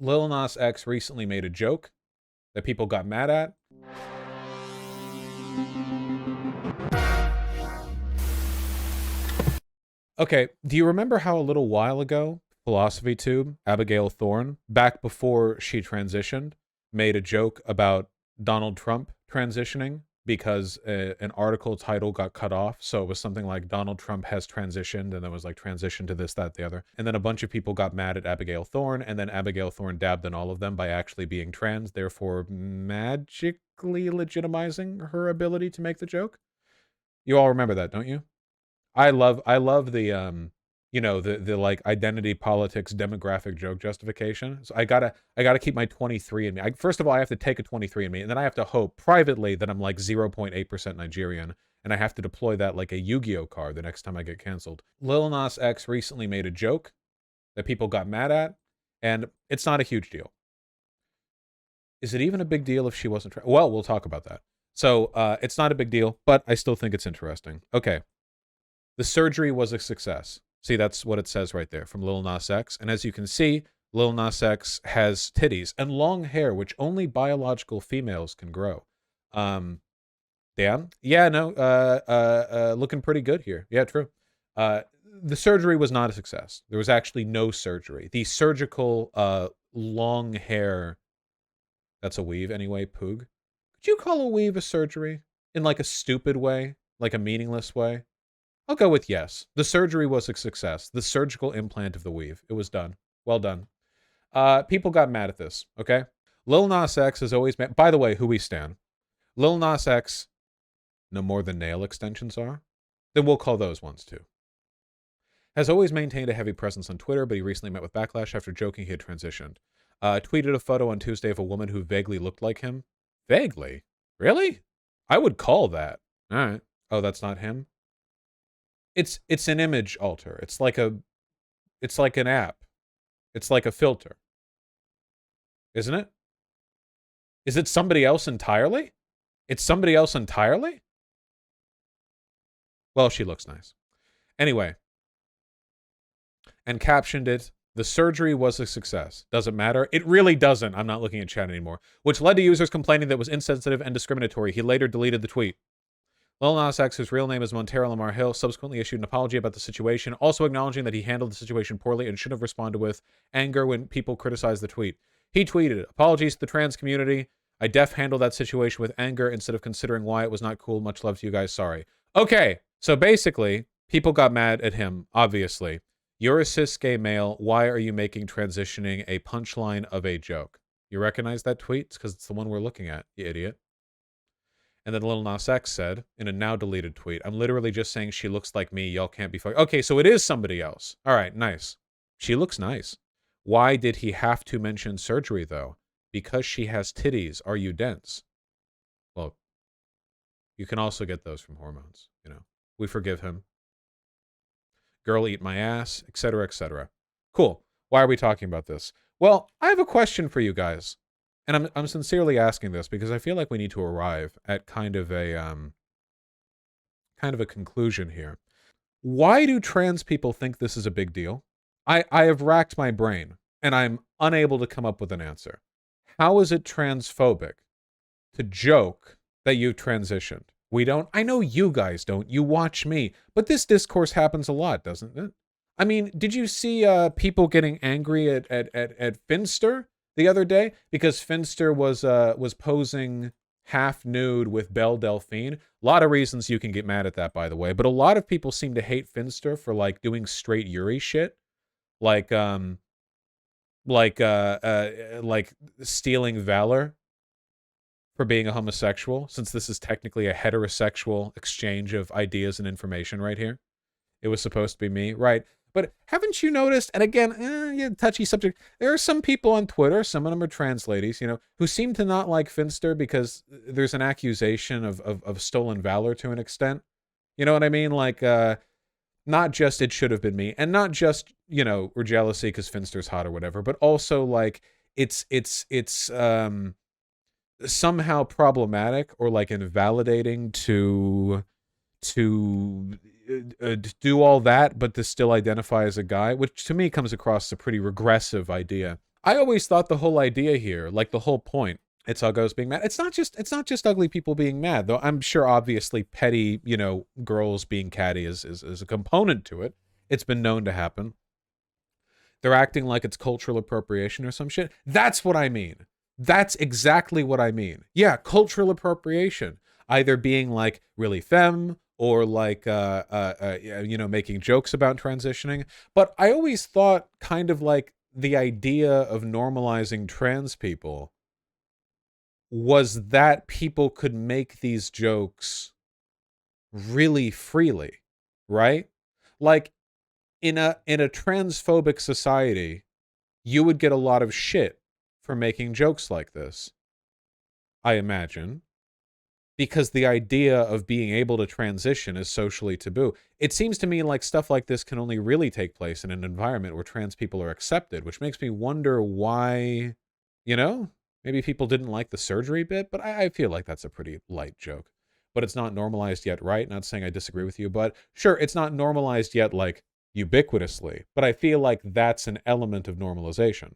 Lil Nas X recently made a joke that people got mad at. Okay, do you remember how a little while ago, Philosophy Tube, Abigail Thorne, back before she transitioned, made a joke about Donald Trump transitioning because an article title got cut off? So it was something like Donald Trump has transitioned, and then was like transition to this, that, the other. And then a bunch of people got mad at Abigail Thorne, and then Abigail Thorne dabbed on all of them by actually being trans, therefore magically legitimizing her ability to make the joke. You all remember that, don't you? I love the the like identity politics demographic joke justification. So I gotta keep my 23 in me. First of all, I have to take a 23 in me, and then I have to hope privately that I'm like 0.8% Nigerian, and I have to deploy that like a Yu-Gi-Oh card the next time I get canceled. Lil Nas X recently made a joke that people got mad at, and it's not a huge deal. Is it even a big deal if she wasn't well, we'll talk about that. So it's not a big deal, but I still think it's interesting. Okay. The surgery was a success. See, that's what it says right there from Lil Nas X. And as you can see, Lil Nas X has titties and long hair, which only biological females can grow. Damn. Yeah, no, looking pretty good here. Yeah, true. The surgery was not a success. There was actually no surgery. The surgical long hair, that's a weave anyway, poog. Could you call a weave a surgery? In like a stupid way? Like a meaningless way? I'll go with yes. The surgery was a success. The surgical implant of the weave. It was done. Well done. People got mad at this, okay? Lil Nas X has always been... By the way, who we stan. Lil Nas X, no more than nail extensions are. Then we'll call those ones too. Has always maintained a heavy presence on Twitter, but he recently met with backlash after joking he had transitioned. Tweeted a photo on Tuesday of a woman who vaguely looked like him. Vaguely? Really? I would call that. All right. Oh, that's not him? It's an image alter. It's like an app. It's like a filter. Isn't it? Is it somebody else entirely? It's somebody else entirely? Well, she looks nice. Anyway. And captioned it, the surgery was a success. Does it matter? It really doesn't. I'm not looking at chat anymore. Which led to users complaining that it was insensitive and discriminatory. He later deleted the tweet. Lil Nas X, whose real name is Montero Lamar Hill, subsequently issued an apology about the situation, also acknowledging that he handled the situation poorly and should have responded with anger when people criticized the tweet. He tweeted, apologies to the trans community. I handled that situation with anger instead of considering why it was not cool. Much love to you guys. Sorry. Okay, so basically, people got mad at him, obviously. You're a cis gay male. Why are you making transitioning a punchline of a joke? You recognize that tweet? It's because it's the one we're looking at, you idiot. And then Lil Nas X said, in a now deleted tweet, I'm literally just saying she looks like me. Y'all can't be fucked. Okay, so it is somebody else. All right, nice. She looks nice. Why did he have to mention surgery, though? Because she has titties. Are you dense? Well, you can also get those from hormones, you know. We forgive him. Girl eat my ass, etc., etc. Cool. Why are we talking about this? Well, I have a question for you guys. And I'm sincerely asking this because I feel like we need to arrive at kind of a conclusion here. Why do trans people think this is a big deal? I have racked my brain and I'm unable to come up with an answer. How is it transphobic to joke that you've transitioned? We don't. I know you guys don't. You watch me. But this discourse happens a lot, doesn't it? I mean, did you see people getting angry at Finster the other day because Finster was posing half nude with Belle Delphine? A lot of reasons you can get mad at that, by the way, but a lot of people seem to hate Finster for like doing straight Yuri shit, like stealing valor for being a homosexual, since this is technically a heterosexual exchange of ideas and information right here. It was supposed to be me, right? But haven't you noticed, and again, yeah, touchy subject, there are some people on Twitter, some of them are trans ladies, you know, who seem to not like Finster because there's an accusation of stolen valor to an extent. You know what I mean? Like, not just it should have been me, and not just, you know, or jealousy because Finster's hot or whatever, but also like it's somehow problematic or like invalidating to do all that, but to still identify as a guy, which to me comes across as a pretty regressive idea. I always thought the whole idea here, like the whole point, it's uggos being mad. It's not just ugly people being mad, though. I'm sure obviously petty, girls being catty is a component to it. It's been known to happen. They're acting like it's cultural appropriation or some shit. That's what I mean. That's exactly what I mean. Yeah, cultural appropriation. Either being like really femme or like making jokes about transitioning. But I always thought kind of like the idea of normalizing trans people was that people could make these jokes really freely, right? Like in a transphobic society, you would get a lot of shit for making jokes like this, I imagine, because the idea of being able to transition is socially taboo. It seems to me like stuff like this can only really take place in an environment where trans people are accepted, which makes me wonder why, maybe people didn't like the surgery bit, but I feel like that's a pretty light joke. But it's not normalized yet, right? Not saying I disagree with you, but sure, it's not normalized yet, like, ubiquitously, but I feel like that's an element of normalization.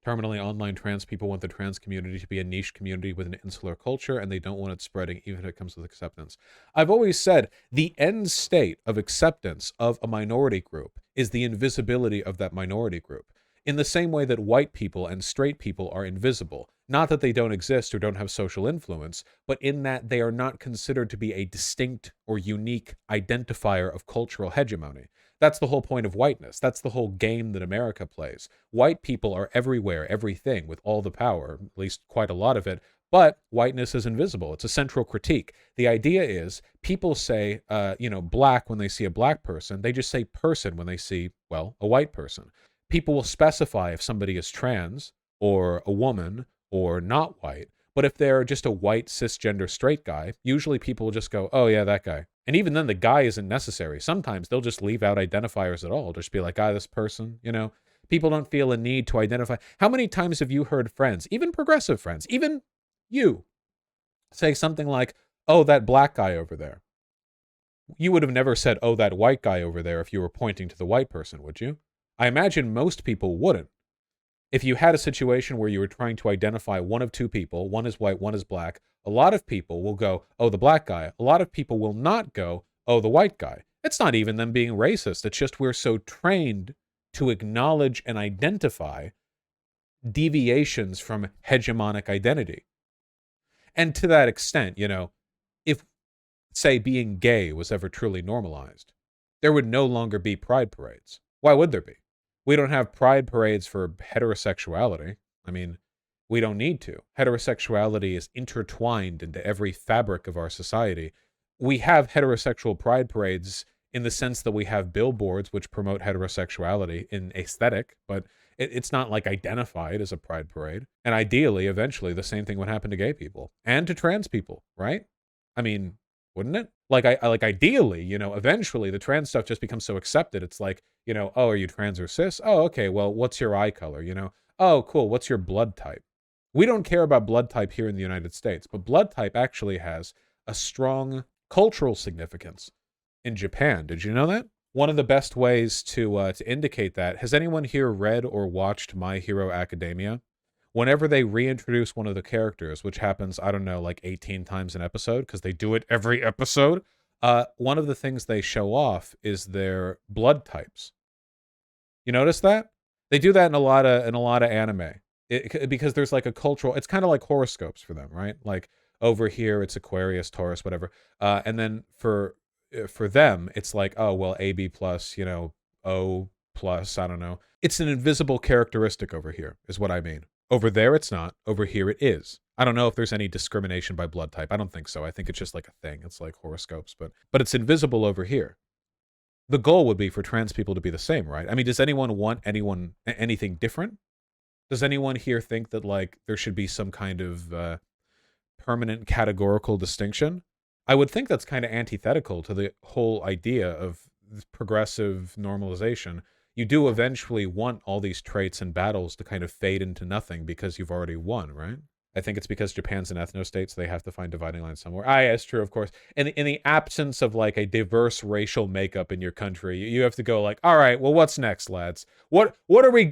Terminally online trans people want the trans community to be a niche community with an insular culture, and they don't want it spreading even if it comes with acceptance. I've always said the end state of acceptance of a minority group is the invisibility of that minority group. In the same way that white people and straight people are invisible. Not that they don't exist or don't have social influence, but in that they are not considered to be a distinct or unique identifier of cultural hegemony. That's the whole point of whiteness. That's the whole game that America plays. White people are everywhere, everything, with all the power, at least quite a lot of it, but whiteness is invisible. It's a central critique. The idea is people say, black when they see a black person. They just say person when they see, well, a white person. People will specify if somebody is trans or a woman or not white. But if they're just a white cisgender straight guy, usually people will just go, oh yeah, that guy. And even then the guy isn't necessary. Sometimes they'll just leave out identifiers at all. Just be like, this person, People don't feel a need to identify. How many times have you heard friends, even progressive friends, even you, say something like, oh, that black guy over there? You would have never said, oh, that white guy over there if you were pointing to the white person, would you? I imagine most people wouldn't. If you had a situation where you were trying to identify one of two people, one is white, one is black, a lot of people will go, oh, the black guy. A lot of people will not go, oh, the white guy. It's not even them being racist. It's just we're so trained to acknowledge and identify deviations from hegemonic identity. And to that extent, if, say, being gay was ever truly normalized, there would no longer be pride parades. Why would there be? We don't have pride parades for heterosexuality. I mean, we don't need to. Heterosexuality is intertwined into every fabric of our society. We have heterosexual pride parades in the sense that we have billboards which promote heterosexuality in aesthetic, but it's not like identified as a pride parade. And ideally, eventually, the same thing would happen to gay people and to trans people, right? I mean, wouldn't it? Like ideally, eventually the trans stuff just becomes so accepted. It's like, oh, are you trans or cis? Oh, okay. Well, what's your eye color? Oh, cool. What's your blood type? We don't care about blood type here in the United States, but blood type actually has a strong cultural significance in Japan. Did you know that? One of the best ways to indicate that, has anyone here read or watched My Hero Academia? Whenever they reintroduce one of the characters, which happens, I don't know, like 18 times an episode, because they do it every episode, one of the things they show off is their blood types. You notice that? They do that in a lot of anime. Because there's like a cultural, it's kind of like horoscopes for them, right? Like over here, it's Aquarius, Taurus, whatever. And then for them, it's like, oh, well, AB plus, O plus, I don't know. It's an invisible characteristic over here, is what I mean. Over there, it's not. Over here, it is. I don't know if there's any discrimination by blood type. I don't think so. I think it's just like a thing. It's like horoscopes, but it's invisible over here. The goal would be for trans people to be the same, right? I mean, does anyone want anything different? Does anyone here think that, like, there should be some kind of permanent categorical distinction? I would think that's kind of antithetical to the whole idea of progressive normalization. You do eventually want all these traits and battles to kind of fade into nothing because you've already won, right? I think it's because Japan's an ethno-state, so they have to find dividing lines somewhere. Ah, yeah, it's true, of course. In the absence of like a diverse racial makeup in your country, you have to go like, all right, well, what's next, lads? What are we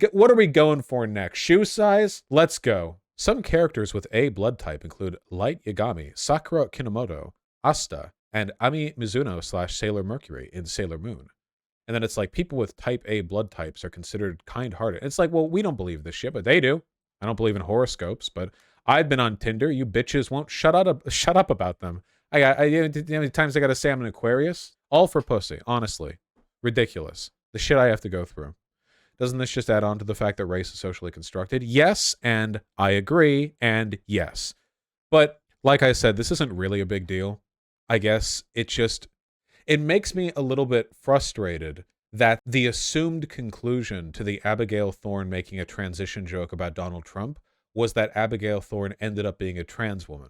going for next? Shoe size? Let's go. Some characters with A blood type include Light Yagami, Sakura Kinomoto, Asta, and Ami Mizuno / Sailor Mercury in Sailor Moon. And then it's like people with type A blood types are considered kind-hearted. It's like, well, we don't believe this shit, but they do. I don't believe in horoscopes, but I've been on Tinder. You bitches won't shut up about them. You know how many times I got to say I'm an Aquarius? All for pussy, honestly. Ridiculous. The shit I have to go through. Doesn't this just add on to the fact that race is socially constructed? Yes, and I agree, and yes. But like I said, this isn't really a big deal. I guess it makes me a little bit frustrated that the assumed conclusion to the Abigail Thorne making a transition joke about Donald Trump was that Abigail Thorne ended up being a trans woman.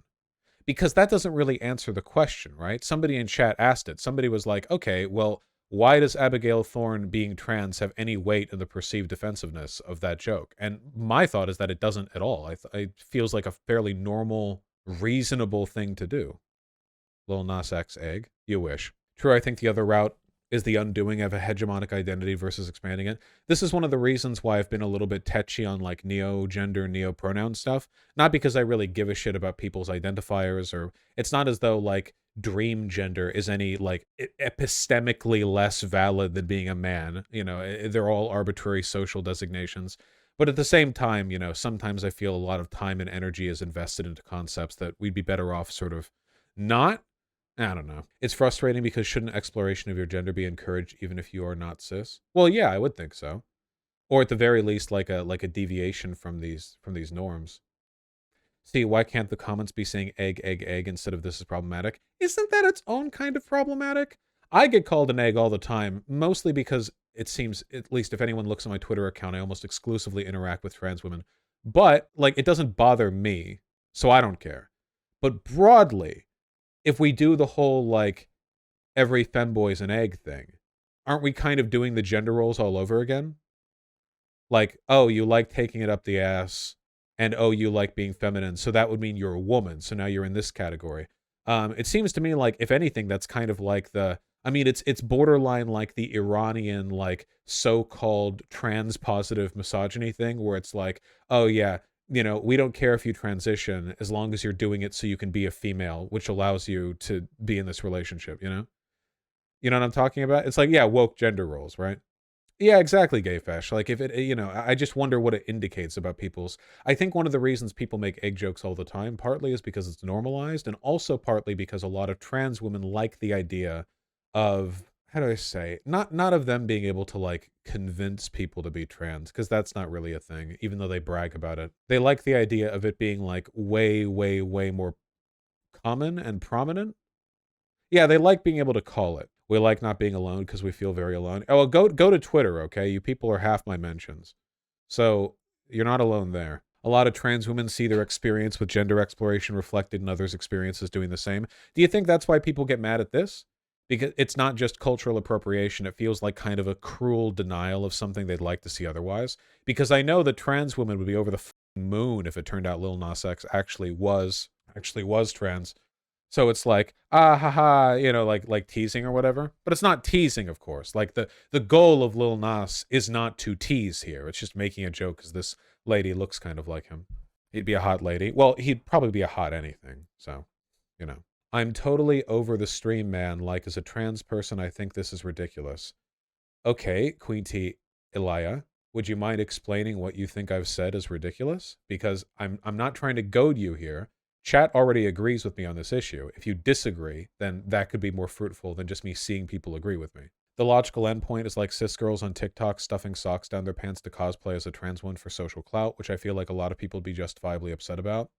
Because that doesn't really answer the question, right? Somebody in chat asked it. Somebody was like, okay, well, why does Abigail Thorne being trans have any weight in the perceived defensiveness of that joke? And my thought is that it doesn't at all. It feels like a fairly normal, reasonable thing to do. Lil Nas X egg. You wish. True, I think the other route is the undoing of a hegemonic identity versus expanding it. This is one of the reasons why I've been a little bit tetchy on like neo-gender, neo-pronoun stuff. Not because I really give a shit about people's identifiers, or it's not as though like dream gender is any like epistemically less valid than being a man. You know, they're all arbitrary social designations. But at the same time, you know, sometimes I feel a lot of time and energy is invested into concepts that we'd be better off sort of not. I don't know. It's frustrating because shouldn't exploration of your gender be encouraged even if you are not cis? Well, yeah, I would think so. Or at the very least, like a deviation from these norms. See, why can't the comments be saying egg, egg, egg instead of this is problematic? Isn't that its own kind of problematic? I get called an egg all the time, mostly because it seems, at least if anyone looks at my Twitter account, I almost exclusively interact with trans women. But, like, it doesn't bother me, so I don't care. But broadly, if we do the whole, like, every femboy's an egg thing, aren't we kind of doing the gender roles all over again? Like, oh, you like taking it up the ass, and oh, you like being feminine, so that would mean you're a woman, so now you're in this category. It seems to me like, if anything, that's kind of like it's borderline like the Iranian, like, so-called trans-positive misogyny thing, where it's like, oh yeah, you know, we don't care if you transition as long as you're doing it so you can be a female, which allows you to be in this relationship, you know? You know what I'm talking about? It's like, yeah, woke gender roles, right? Yeah, exactly, gay fesh. Like, if it, you know, I just wonder what it indicates about people's. I think one of the reasons people make egg jokes all the time, partly is because it's normalized, and also partly because a lot of trans women like the idea of, how do I say, not of them being able to like convince people to be trans, because that's not really a thing, even though they brag about it. They like the idea of it being like way, way, way more common and prominent. Yeah, they like being able to call it. We like not being alone because we feel very alone. Oh, well, go to Twitter, okay? You people are half my mentions. So you're not alone there. A lot of trans women see their experience with gender exploration reflected in others' experiences doing the same. Do you think that's why people get mad at this? Because it's not just cultural appropriation. It feels like kind of a cruel denial of something they'd like to see otherwise. Because I know that trans women would be over the moon if it turned out Lil Nas X actually was trans. So it's like, ah, haha, you know, like teasing or whatever. But it's not teasing, of course. Like, the goal of Lil Nas is not to tease here. It's just making a joke because this lady looks kind of like him. He'd be a hot lady. Well, he'd probably be a hot anything. So, you know. I'm totally over the stream, man. Like, as a trans person, I think this is ridiculous. Okay, Queen T. Elia, would you mind explaining what you think I've said is ridiculous? Because I'm not trying to goad you here. Chat already agrees with me on this issue. If you disagree, then that could be more fruitful than just me seeing people agree with me. The logical endpoint is like cis girls on TikTok stuffing socks down their pants to cosplay as a trans one for social clout, which I feel like a lot of people would be justifiably upset about.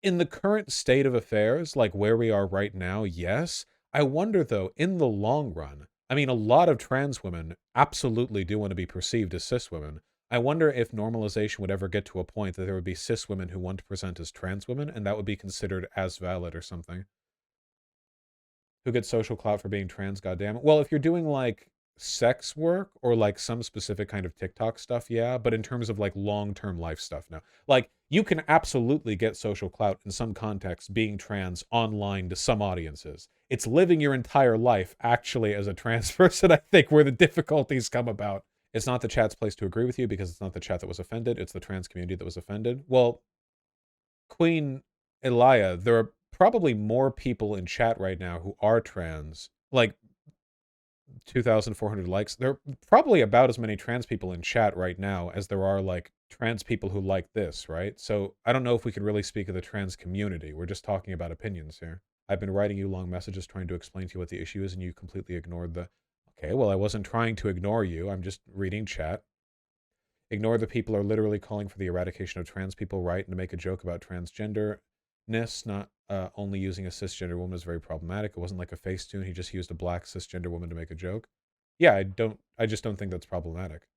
In the current state of affairs, like where we are right now, yes. I wonder, though, in the long run, I mean, a lot of trans women absolutely do want to be perceived as cis women. I wonder if normalization would ever get to a point that there would be cis women who want to present as trans women, and that would be considered as valid or something. Who gets social clout for being trans, goddammit? Well, if you're doing, like, sex work or, like, some specific kind of TikTok stuff, yeah. But in terms of, like, long-term life stuff, no. Like, You can absolutely get social clout in some contexts being trans online to some audiences. It's living your entire life actually as a trans person, I think, where the difficulties come about. It's not the chat's place to agree with you because it's not the chat that was offended. It's the trans community that was offended. Well, Queen Elia, there are probably more people in chat right now who are trans. Like 2,400 likes. There are probably about as many trans people in chat right now as there are like trans people who like this, right? So I don't know if we could really speak of the trans community. We're just talking about opinions here. I've been writing you long messages trying to explain to you what the issue is and you completely ignored the... Okay, well, I wasn't trying to ignore you. I'm just reading chat. Ignore the people are literally calling for the eradication of trans people, right? And to make a joke about transgenderness, not only using a cisgender woman is very problematic. It wasn't like a Facetune. He just used a black cisgender woman to make a joke. Yeah, I just don't think that's problematic.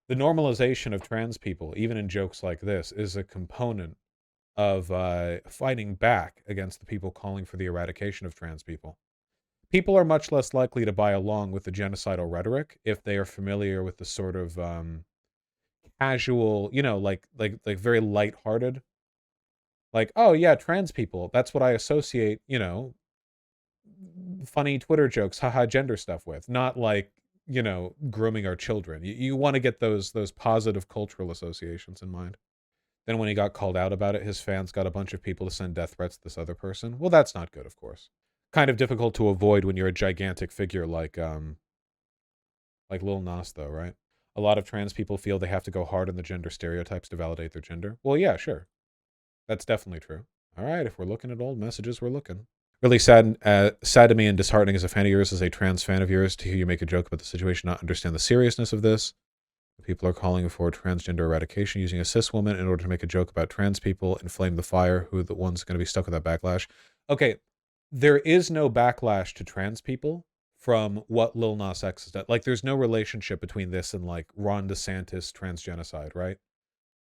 The normalization of trans people, even in jokes like this, is a component of fighting back against the people calling for the eradication of trans people. People are much less likely to buy along with the genocidal rhetoric if they are familiar with the sort of casual, you know, like very lighthearted. Like, oh yeah, trans people. That's what I associate, you know, funny Twitter jokes, haha, gender stuff with. Not like, you know, grooming our children. You want to get those positive cultural associations in mind. Then when he got called out about it, his fans got a bunch of people to send death threats to this other person. Well, that's not good, of course. Kind of difficult to avoid when you're a gigantic figure like Lil Nas, though, right? A lot of trans people feel they have to go hard on the gender stereotypes to validate their gender. Well, yeah, sure. That's definitely true. All right, if we're looking at old messages, we're looking. Really sad to me and disheartening as a fan of yours, as a trans fan of yours, to hear you make a joke about the situation, not understand the seriousness of this. People are calling for transgender eradication using a cis woman in order to make a joke about trans people, inflame the fire, who the one's going to be stuck with that backlash. Okay, there is no backlash to trans people from what Lil Nas X has done. Like, there's no relationship between this and, like, Ron DeSantis transgenocide, right?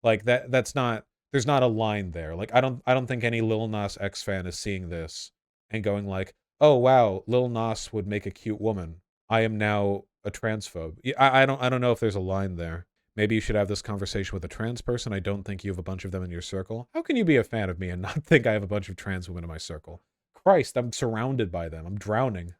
Like, that's not... There's not a line there. Like, I don't think any Lil Nas X fan is seeing this and going like, oh, wow, Lil Nas would make a cute woman. I am now a transphobe. I don't know if there's a line there. Maybe you should have this conversation with a trans person. I don't think you have a bunch of them in your circle. How can you be a fan of me and not think I have a bunch of trans women in my circle? Christ, I'm surrounded by them. I'm drowning.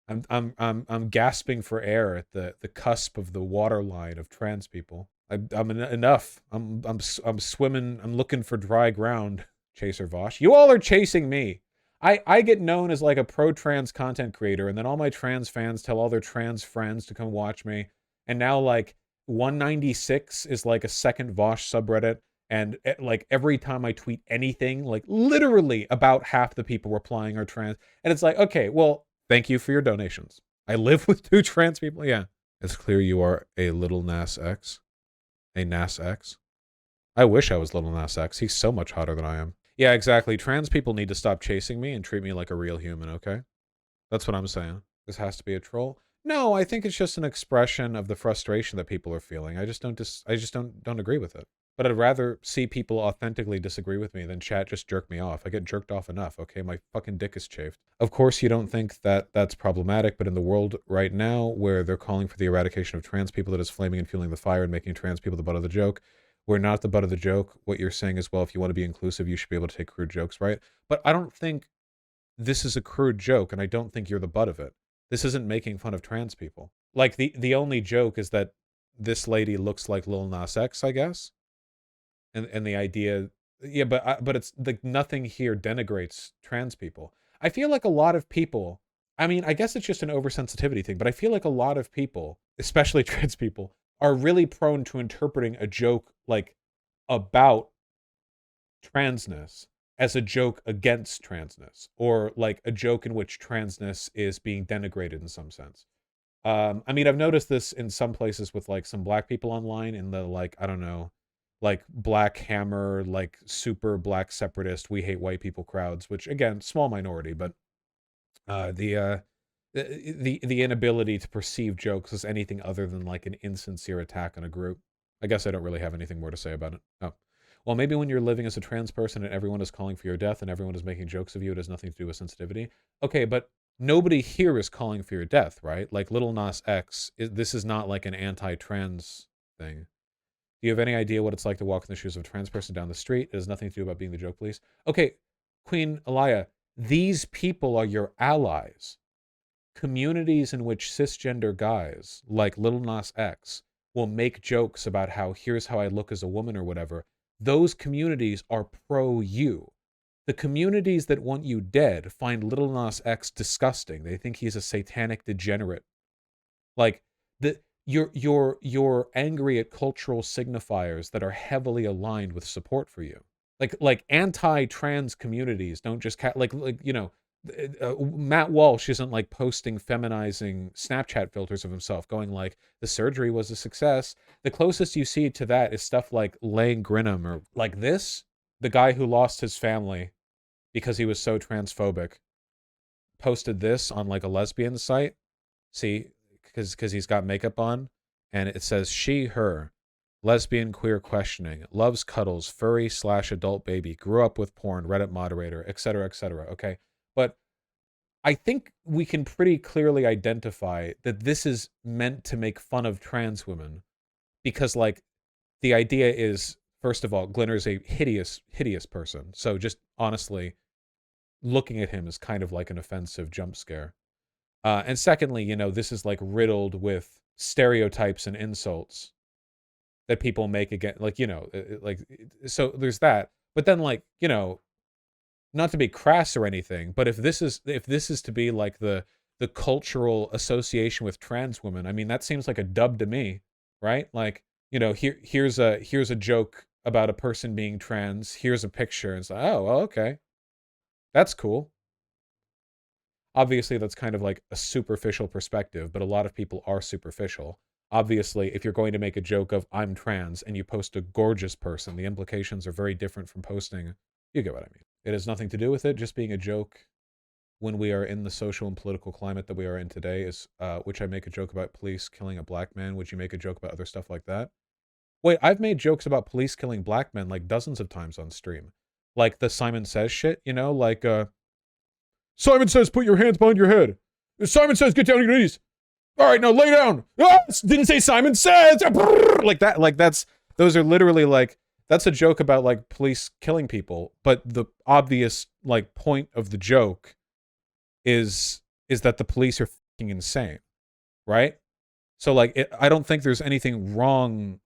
I'm gasping for air at the cusp of the waterline of trans people. I'm enough. I'm swimming. I'm looking for dry ground. Chaser Vaush. You all are chasing me. I get known as like a pro-trans content creator, and then all my trans fans tell all their trans friends to come watch me. And now like 196 is like a second Vaush subreddit. And like every time I tweet anything, like literally about half the people replying are trans. And it's like, okay, well, thank you for your donations. I live with 2 trans people. Yeah. It's clear you are a Lil Nas X. A Nas X. I wish I was Lil Nas X. He's so much hotter than I am. Yeah, exactly. Trans people need to stop chasing me and treat me like a real human, okay? That's what I'm saying. This has to be a troll. No, I think it's just an expression of the frustration that people are feeling. I just don't agree with it. But I'd rather see people authentically disagree with me than chat just jerk me off. I get jerked off enough, okay? My fucking dick is chafed. Of course, you don't think that that's problematic, but in the world right now where they're calling for the eradication of trans people, that is flaming and fueling the fire and making trans people the butt of the joke, we're not the butt of the joke. What you're saying is, well, if you want to be inclusive, you should be able to take crude jokes, right? But I don't think this is a crude joke, and I don't think you're the butt of it. This isn't making fun of trans people. Like, the only joke is that this lady looks like Lil Nas X, I guess. And the idea, yeah, but it's like nothing here denigrates trans people. I feel like a lot of people, I mean, I guess it's just an oversensitivity thing, but I feel like a lot of people, especially trans people, are really prone to interpreting a joke like about transness as a joke against transness, or like a joke in which transness is being denigrated in some sense. I mean, I've noticed this in some places with like some black people online in the, like, I don't know, like Black Hammer, like super black separatist, we hate white people crowds, which again, small minority, but the inability to perceive jokes as anything other than like an insincere attack on a group. I guess I don't really have anything more to say about it. Oh. Well, maybe when you're living as a trans person and everyone is calling for your death and everyone is making jokes of you, it has nothing to do with sensitivity. Okay, but nobody here is calling for your death, right? Like Lil Nas X, this is not like an anti-trans thing. Do you have any idea what it's like to walk in the shoes of a trans person down the street? It has nothing to do about being the joke police. Okay, Queen Elia, these people are your allies. Communities in which cisgender guys, like Lil Nas X, will make jokes about how here's how I look as a woman or whatever. Those communities are pro you. The communities that want you dead find Lil Nas X disgusting. They think he's a satanic degenerate. Like, you're angry at cultural signifiers that are heavily aligned with support for you. Like anti-trans communities don't just like you know, Matt Walsh isn't like posting feminizing Snapchat filters of himself going like the surgery was a success. The closest you see to that is stuff like Lang Grinham or like this, the guy who lost his family because he was so transphobic, posted this on like a lesbian site. See, because he's got makeup on, and it says she, her, lesbian, queer questioning, loves cuddles, furry / adult baby, grew up with porn, Reddit moderator, etc., etc. Okay, but I think we can pretty clearly identify that this is meant to make fun of trans women, because like the idea is, first of all, Glinner's a hideous, hideous person. So just honestly, looking at him is kind of like an offensive jump scare. And secondly, you know, this is like riddled with stereotypes and insults that people make again, like, you know, like, so there's that. But then, like, you know, not to be crass or anything, but if this is to be like the cultural association with trans women, I mean, that seems like a dub to me, right? Like, you know, here's a joke about a person being trans. Here's a picture, and it's like, oh, well, okay, that's cool. Obviously, that's kind of like a superficial perspective, but a lot of people are superficial. Obviously, if you're going to make a joke of I'm trans and you post a gorgeous person, the implications are very different from posting. You get what I mean. It has nothing to do with it just being a joke when we are in the social and political climate that we are in today. Is which I make a joke about police killing a black man. Would you make a joke about other stuff like that? Wait, I've made jokes about police killing black men like dozens of times on stream. Like the Simon Says shit, you know, like Simon Says, put your hands behind your head. Simon Says, get down on your knees. All right, now lay down. Ah, didn't say Simon Says. Like that. Like those are literally like, that's a joke about like police killing people. But the obvious like point of the joke is that the police are fucking insane, right? So like, I don't think there's anything wrong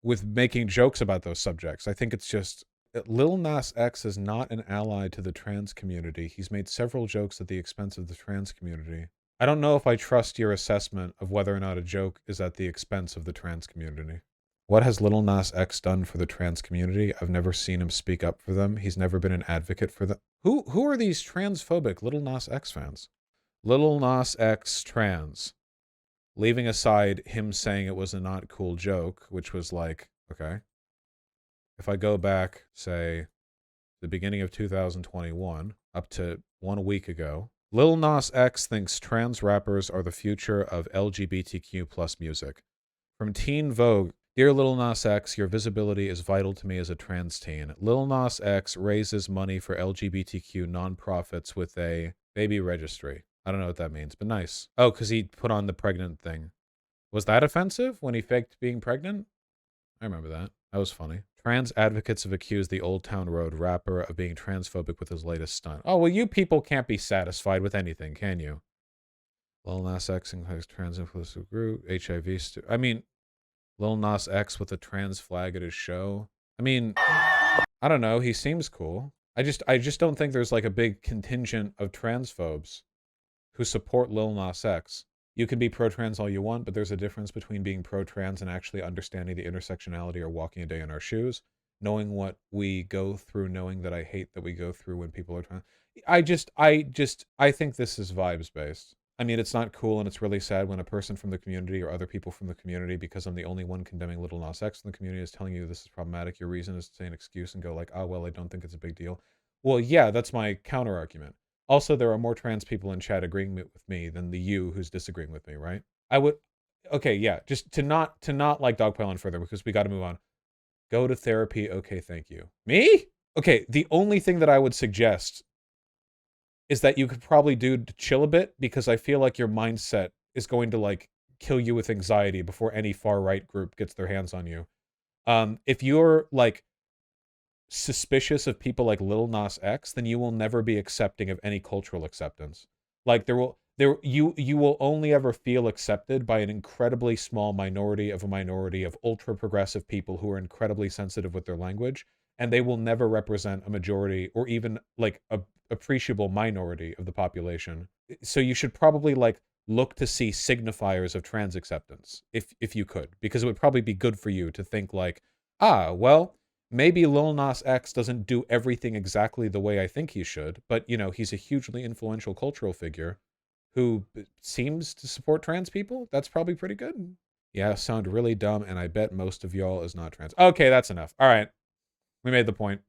with making jokes about those subjects. I think it's just, Lil Nas X is not an ally to the trans community. He's made several jokes at the expense of the trans community. I don't know if I trust your assessment of whether or not a joke is at the expense of the trans community. What has Lil Nas X done for the trans community? I've never seen him speak up for them. He's never been an advocate for them. Who are these transphobic Lil Nas X fans? Lil Nas X trans. Leaving aside him saying it was a not cool joke, which was like, okay. If I go back, say, the beginning of 2021, up to 1 week ago, Lil Nas X thinks trans rappers are the future of LGBTQ plus music. From Teen Vogue, Dear Lil Nas X, your visibility is vital to me as a trans teen. Lil Nas X raises money for LGBTQ nonprofits with a baby registry. I don't know what that means, but nice. Oh, because he put on the pregnant thing. Was that offensive when he faked being pregnant? I remember that. That was funny. Trans advocates have accused the Old Town Road rapper of being transphobic with his latest stunt. Oh, well, you people can't be satisfied with anything, can you? Lil Nas X includes trans inclusive group, HIV I mean, Lil Nas X with a trans flag at his show. I mean, I don't know. He seems cool. I just don't think there's like a big contingent of transphobes who support Lil Nas X. You can be pro-trans all you want, but there's a difference between being pro-trans and actually understanding the intersectionality or walking a day in our shoes, knowing what we go through, knowing that I hate that we go through when people are trans. I think this is vibes-based. I mean, it's not cool and it's really sad when a person from the community or other people from the community, because I'm the only one condemning Lil Nas X in the community, is telling you this is problematic. Your reason is to say an excuse and go like, oh, well, I don't think it's a big deal. Well, yeah, that's my counter-argument. Also, there are more trans people in chat agreeing with me than the you who's disagreeing with me, right? I would, okay, yeah, just to not like dogpile on further because we got to move on. Go to therapy, okay, thank you. Me? Okay, the only thing that I would suggest is that you could probably do to chill a bit, because I feel like your mindset is going to like kill you with anxiety before any far right group gets their hands on you. If you're like suspicious of people like Lil Nas X, then you will never be accepting of any cultural acceptance. Like you will only ever feel accepted by an incredibly small minority of ultra progressive people who are incredibly sensitive with their language, and they will never represent a majority or even like a appreciable minority of the population. So you should probably like look to see signifiers of trans acceptance if you could, because it would probably be good for you to think like, ah, well, maybe Lil Nas X doesn't do everything exactly the way I think he should, but you know, he's a hugely influential cultural figure who seems to support trans people. That's probably pretty good. Yeah, sound really dumb, and I bet most of y'all is not trans. Okay, that's enough. All right, we made the point.